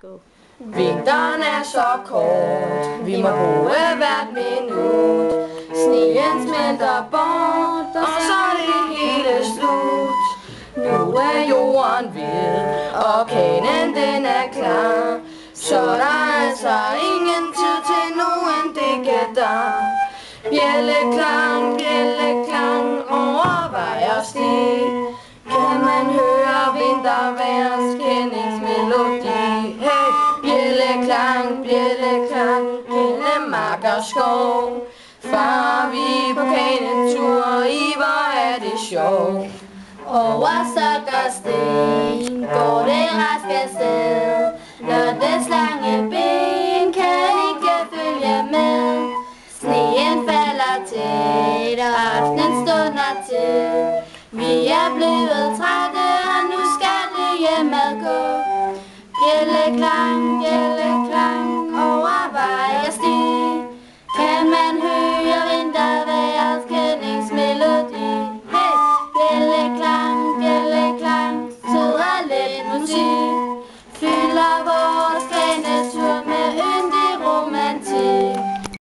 Go. Vinteren er så kort, vi må bruge hvert minut. Sneen smelter bort, og så er det hele slut. Nu er jorden hvid, og kanen den er klar. Så der er altså ingen tid til nogen digter. Bjælleklang overvejer stig. Kan man høre vintervejrs kendingsmelodi? Hey, bjælleklang, gennem mark og skov. Far, vi på kanetur, i hvor er det sjov. Over stok og sten går det rask afsted. Lottes lange ben kan ikke følge med. Sneen falder tæt, og aftenen stunder til. Vi er blevet trætte, og nu skal det hjem at gå. Bjælleklang,